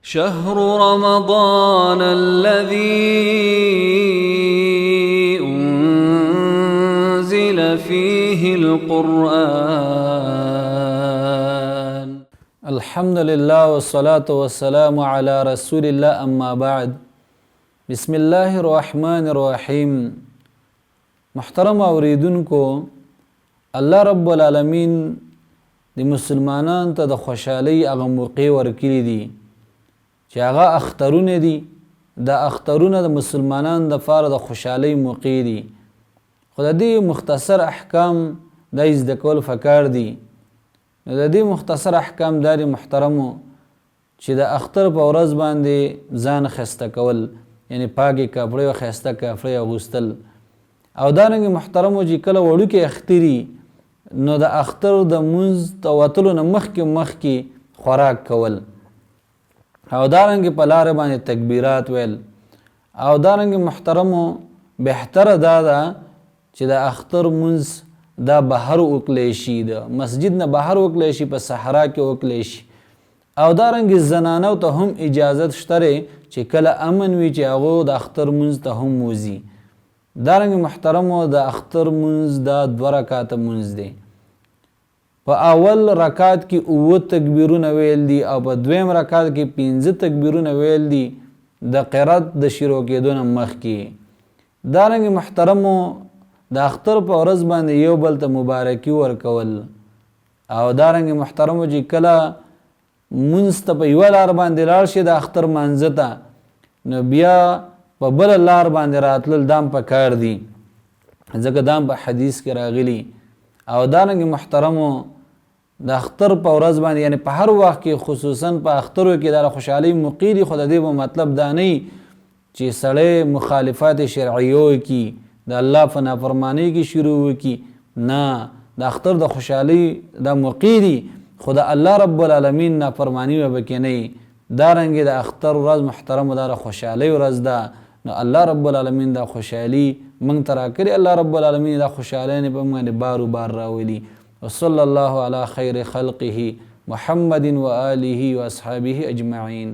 شهر رمضان الذي أنزل فيه القرآن. الحمد لله والصلاة والسلام على رسول الله أما بعد. بسم الله الرحمن الرحیم. محترم اوریدونکو، الله رب العالمین د مسلمانانو ته د خوشحالۍ هغه موقع ورکړي دي چې هغه اخترونه دي. د اخترونه د مسلمانانو لپاره د خوشحالۍ موقع دي، خو د دې مختصر احکام د زده کول پکار دي. نو د دې مختصر احکام داري محترمو چې د اختر په ورځ باندې ځان خسته کول، یعنی پاکي کپړې او خسته کپړې اغوستل، او دارنګه محترمو چې کله وړوکې اختري نو د اختر د منځ ته وتلو نه مخکې خوراک کول، او دارنګه په لاره باندې تکبیرات ویل، او دارنګه محترمو بهتره دا ده چې د اختر منځ دا بهر وکړلی شي، د مسجد نه بهر وکړلی شي، په صحرا کې وکړلی شي. او دارنګه زنانو ته هم اجازت شته چې کله امن وي چې هغه د اختر منځ ته هم وځي. دارنګه محترمو د اختر منځ دا 2 رکعاته منځ دی. په اول رکعت کې 9 تکبیرونه ویل دي، او په دویم رکعت کې 15 تکبیرونه ویل دي د قرات د شروع کېدو نه مخکې. دارنګه محترمو د اختر په ورځ باندې یو بل ته مبارکي ورکول، او دارنګه محترمو چې کله منځ ته په یوه لار باندې لاړ شي د اختر مانځه ته، نو بیا په بله لار باندې راتلل دام پکار دي، ځکه دام په حدیث کې راغلي. او دارنګه محترمو د اختر په ورځ باندې، یعنی په هر وخت کې، خصوصا په اخترو کې د خوشحالۍ موقع دي، خو د دې مطلب دا نه چې سړی مخالفات شرعیو کې د الله په نافرمانی کې شروع وکړي. نه، د اختر د خوشحالۍ د موقع دي، خو د الله رب العالمین نافرمانی به پکې نه وي. دارنګه د اختر ورځ محترمو دا خوشحالۍ ورځ ده، نو الله رب العالمین دا خوشحالي موږ ته راکړي. الله رب العالمین دا خوشحالۍ په موږ باندې بار بار راولي. وصلی الله علی خیر خلقه محمد و آله و اصحابه اجمعین.